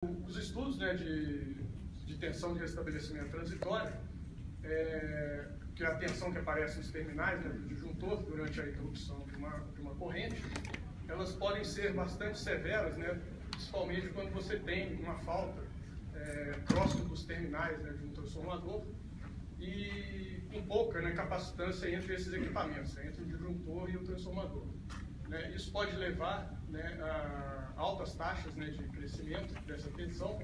Os estudos, né, de tensão de restabelecimento transitório, que é a tensão que aparece nos terminais, né, do disjuntor durante a interrupção de uma corrente, elas podem ser bastante severas, né, principalmente quando você tem uma falta próximo dos terminais, né, de um transformador e com pouca, né, capacitância entre esses equipamentos, entre o disjuntor e o transformador. Né, isso pode levar, né, a altas taxas, né, de crescimento dessa tensão,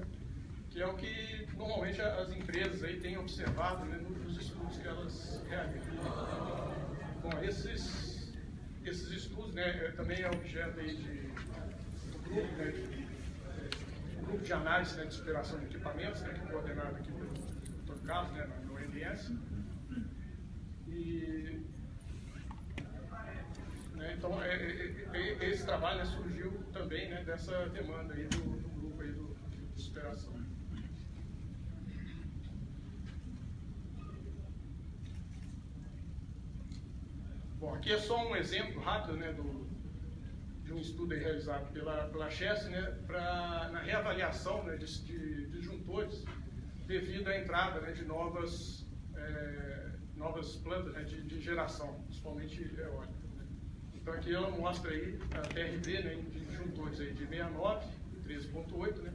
que é o que normalmente as empresas aí têm observado, né, nos estudos que elas realizam. Bom, esses estudos, né, também é objeto aí do grupo, né, grupo de análise, né, de superação de equipamentos, né, que é coordenado aqui pelo Dr. Carlos, né, no OMS. Então, esse trabalho, né, surgiu também, né, dessa demanda aí do grupo aí de superação. Bom, aqui é só um exemplo rápido, né, de um estudo aí realizado pela Chess, né, na reavaliação, né, de disjuntores devido à entrada, né, de novas plantas, né, de geração, principalmente eólica. Então aqui ela mostra aí a TRB, né, de disjuntores aí de 69 e 13.8, né,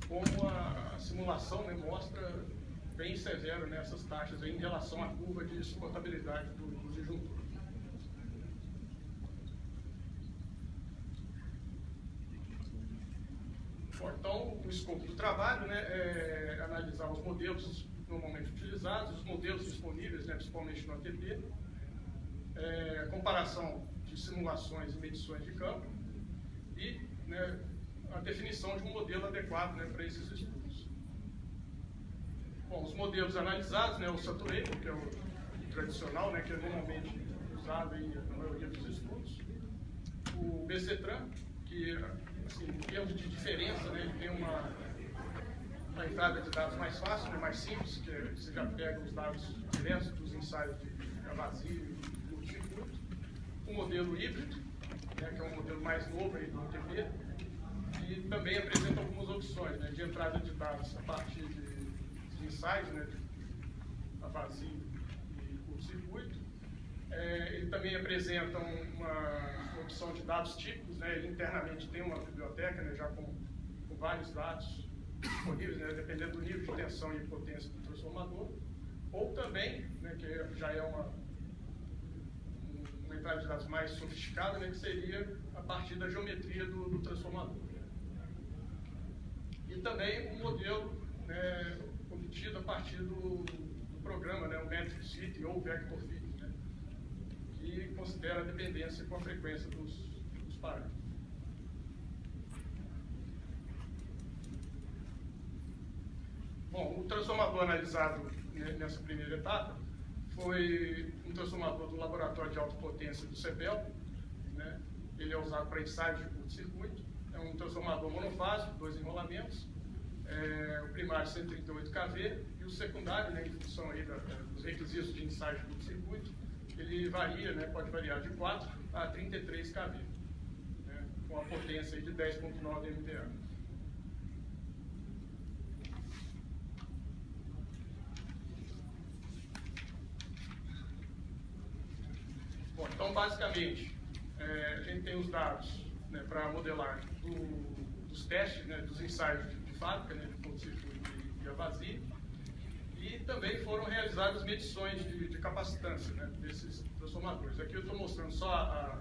como a simulação, né, mostra bem severo, né, essas taxas aí em relação à curva de suportabilidade dos disjuntores. Bom, então o escopo do trabalho, né, é analisar os modelos normalmente utilizados, os modelos disponíveis, né, principalmente no ATP, comparação de simulações e medições de campo e, né, a definição de um modelo adequado, né, para esses estudos. Bom, os modelos analisados, né, o Saturable, que é o tradicional, né, que é normalmente usado aí na maioria dos estudos, o BCTran, que, assim, em termos de diferença, né, ele tem uma entrada de dados mais fácil, né, mais simples, que você já pega os dados diretos dos ensaios de vazio e circuito. O modelo híbrido, né, que é um modelo mais novo aí do ATP, e também apresenta algumas opções, né, de entrada de dados a partir de ensaios, né, de vazio e curto-circuito. Ele também apresenta uma opção de dados típicos, né, ele internamente tem uma biblioteca, né, já com vários dados disponíveis, né, dependendo do nível de tensão e potência do transformador, ou também, né, que já é uma entrada de dados mais sofisticada, né, que seria a partir da geometria do transformador. E também um modelo, né, obtido a partir do programa, né, o Metric Fit ou Vector Fit, né, que considera a dependência com a frequência dos parâmetros. Bom, o transformador analisado nessa primeira etapa foi um transformador do laboratório de alta potência do CEPEL, né? Ele é usado para ensaios de curto-circuito, é um transformador monofásico, 2 enrolamentos, o primário 138 kV e o secundário, né, em função aí dos requisitos de ensaio de curto-circuito, ele varia, né, pode variar de 4 a 33 kV, né, com a potência aí de 10.9 MVA. Bom, então, basicamente, a gente tem os dados, né, para modelagem dos testes, né, dos ensaios de fábrica, né, de curto-circuito e a vazio, e também foram realizadas medições de capacitância, né, desses transformadores. Aqui eu estou mostrando só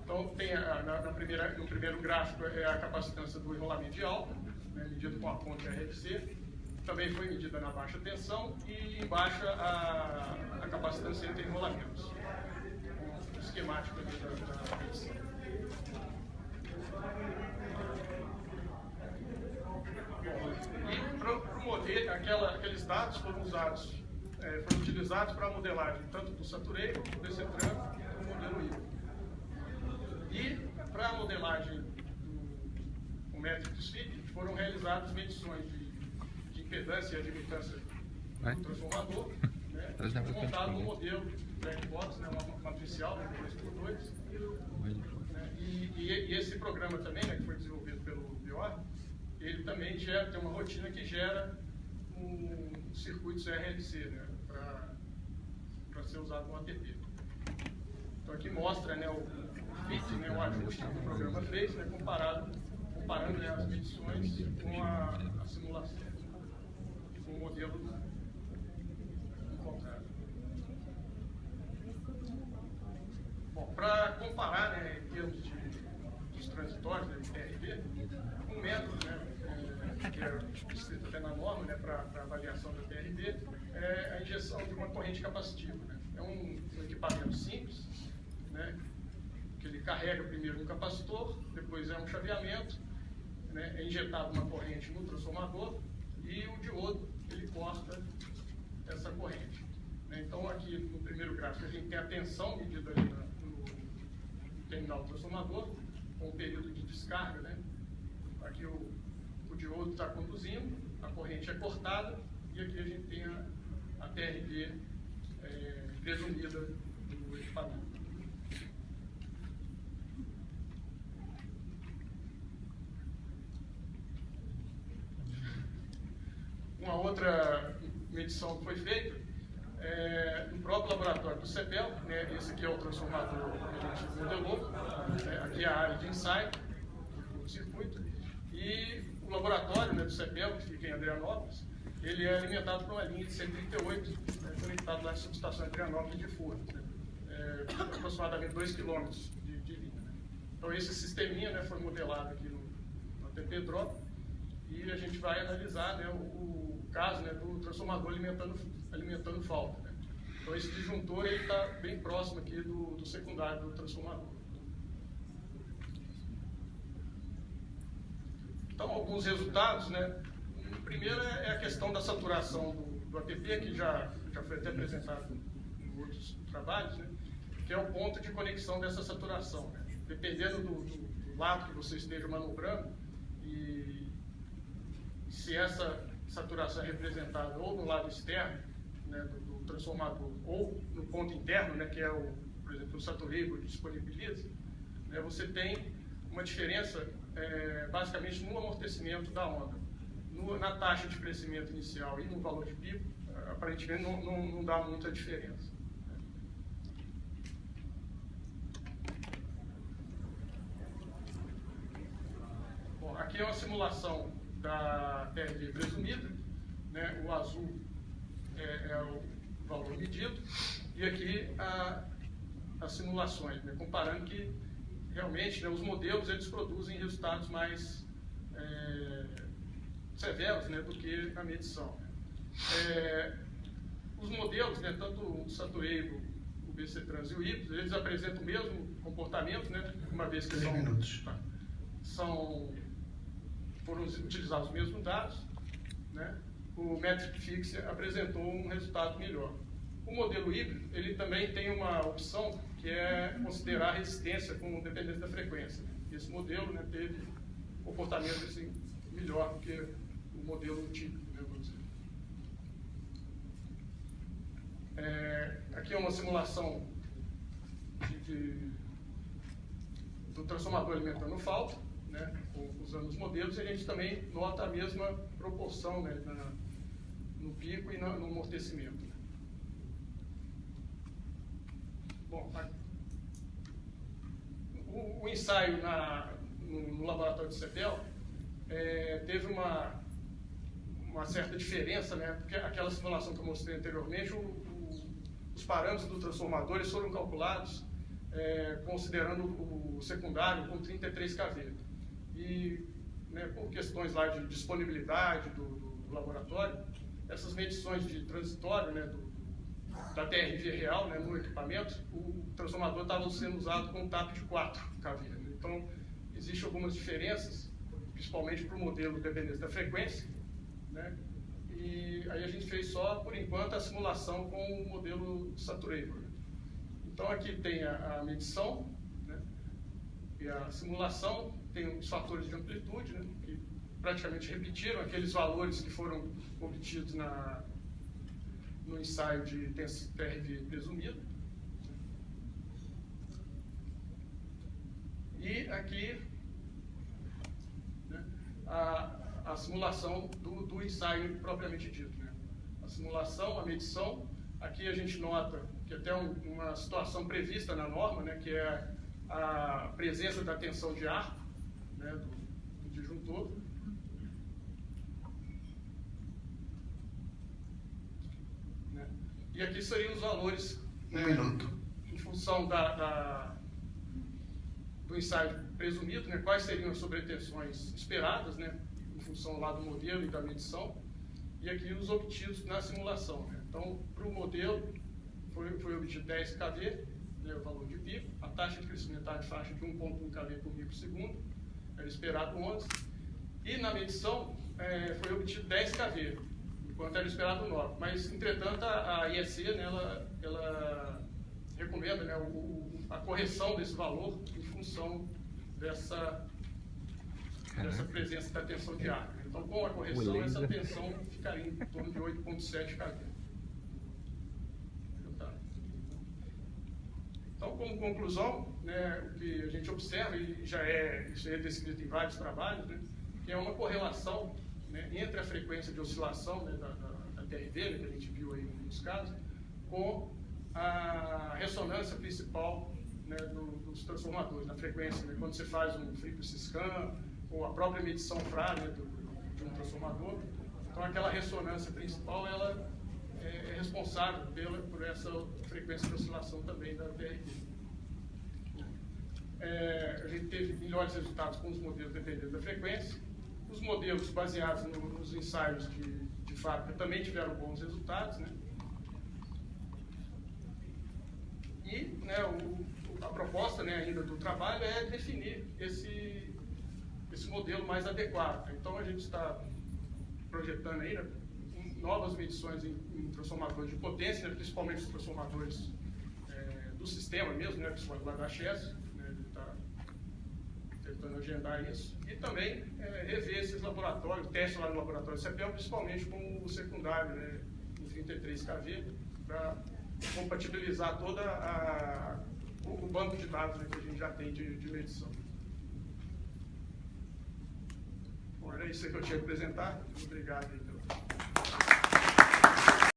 Então, tem no primeiro gráfico é a capacitância do enrolamento de alta, né, medida com a ponte RFC. Também foi medida na baixa tensão e embaixo a capacitância entre enrolamentos. Um esquemático ali da medição. E para o modelo, aqueles dados foram utilizados para a modelagem tanto do Saturable, do BCTran e do modelo híbrido. E para a modelagem do Metric Fit foram realizadas medições de impedância e admitância do transformador, né, montado um modelo black box, né, uma matricial, né, 2x2. Né, e esse programa também, né, que foi desenvolvido pelo BIOR, ele também tem uma rotina que gera um circuito RLC, né, para ser usado no ATP. Então aqui mostra, né, o fit, né, o ajuste que o programa fez, né, comparando, né, as medições com a simulação, com o modelo encontrado. Bom, para comparar, né, em termos dos transitórios, né, de TRV, um método, né, que é escrito até na norma, né, para avaliação da TRV, é a injeção de uma corrente capacitiva. Né? É um equipamento simples, né, que ele carrega primeiro um capacitor, depois é um chaveamento, né, é injetado uma corrente no transformador e o diodo ele corta essa corrente. Né? Então aqui no primeiro gráfico a gente tem a tensão medida ali no terminal do transformador, com o período de descarga. Né? Aqui o diodo está conduzindo, a corrente é cortada e aqui a gente tem a TRV presumida do equipamento. Uma outra medição que foi feita no próprio laboratório do CEPEL, né, esse aqui é o transformador que a gente modelou, aqui é a área de ensaio do circuito, e o laboratório, né, do CEPEL, que fica em Adrianópolis, ele é alimentado por uma linha de 138, conectado lá na subestação de Adrianópolis de Furnas, né, aproximadamente 2 km de linha. Né. Então esse sisteminha, né, foi modelado aqui no ATP Drop, e a gente vai analisar, né, o caso, né, do transformador alimentando falta. Né. Então esse disjuntor está bem próximo aqui do secundário do transformador. Então alguns resultados, né. O primeiro é a questão da saturação do ATP, que já foi até apresentado em outros trabalhos, né, que é o ponto de conexão dessa saturação. Né. Dependendo do lado que você esteja manobrando, e se essa saturação é representada ou no lado externo, né, do transformador, ou no ponto interno, né, que é por exemplo, o saturable disponibiliza, né, você tem uma diferença basicamente no amortecimento da onda. Na taxa de crescimento inicial e no valor de pico, aparentemente não dá muita diferença. Bom, aqui é uma simulação da TRV presumida, né? O azul é o valor medido, e aqui as simulações, né? Comparando que realmente, né, os modelos eles produzem resultados mais severos, né, do que a medição. Os modelos, né, tanto o Saturable, o BC Trans e o híbrido, eles apresentam o mesmo comportamento, né, uma vez que foram utilizados os mesmos dados, né? O Metric Fix apresentou um resultado melhor. O modelo híbrido, ele também tem uma opção que é considerar a resistência com dependência da frequência. Esse modelo, né, teve comportamento assim, melhor do que o modelo típico, né, vamos dizer. Aqui é uma simulação do transformador alimentando falta, né, usando os modelos, e a gente também nota a mesma proporção, né, no pico e no amortecimento. Né. Bom, o ensaio no laboratório de CEPEL teve uma certa diferença, né, porque aquela simulação que eu mostrei anteriormente, os parâmetros do transformador eles foram calculados considerando o secundário com 33 kV. E, né, por questões lá de disponibilidade do laboratório, essas medições de transitório, né, da TRV real, né, no equipamento, o transformador estava sendo usado com um TAP de 4 kV. Né? Então, existem algumas diferenças, principalmente para o modelo dependente da frequência, né? E aí a gente fez só, por enquanto, a simulação com o modelo Saturable. Né? Então, aqui tem a medição, né, e a simulação, tem os fatores de amplitude, né, que praticamente repetiram aqueles valores que foram obtidos no ensaio de TRV presumido. E aqui, né, a simulação do ensaio propriamente dito, né? A simulação, a medição, aqui a gente nota que até uma situação prevista na norma, né, que é a presença da tensão de arco, né, do disjuntor. Né? E aqui seriam os valores, né, em função do ensaio presumido, né, quais seriam as sobretensões esperadas, né, em função lá do modelo e da medição, e aqui os obtidos na simulação. Né? Então, para o modelo, foi obtido 10 kV, né, o valor de pico, a taxa de crescimento está de faixa de 1,1 kV por microsegundo, era esperado 11, e na medição foi obtido 10 kV, enquanto era esperado 9. Mas, entretanto, a IEC, né, ela recomenda, né, a correção desse valor em função dessa presença da tensão de arco. Então, com a correção, essa tensão ficaria em torno de 8,7 kV. Então, como conclusão, né, o que a gente observa, e isso é descrito em vários trabalhos, né, que é uma correlação, né, entre a frequência de oscilação, né, da TRV, né, que a gente viu aí em muitos casos, com a ressonância principal, né, dos transformadores, na frequência, né, quando você faz um frequency scan, ou a própria medição FRA, né, de um transformador. Então, aquela ressonância principal, ela é responsável por essa frequência de oscilação também da TRV. A gente teve melhores resultados com os modelos dependendo da frequência. Os modelos baseados nos ensaios de fábrica também tiveram bons resultados, né? E, né, a proposta, né, ainda do trabalho é definir esse modelo mais adequado. Então, a gente está projetando aí, né, novas medições em transformadores de potência, né, principalmente os transformadores do sistema mesmo, né, que são lá da Chess, né, ele está tentando agendar isso, e também rever esses laboratórios, testes lá no laboratório CPEL, principalmente com o secundário, né, em 33 kV, para compatibilizar todo o banco de dados, né, que a gente já tem de medição. Bom, era isso que eu tinha que apresentar. Obrigado.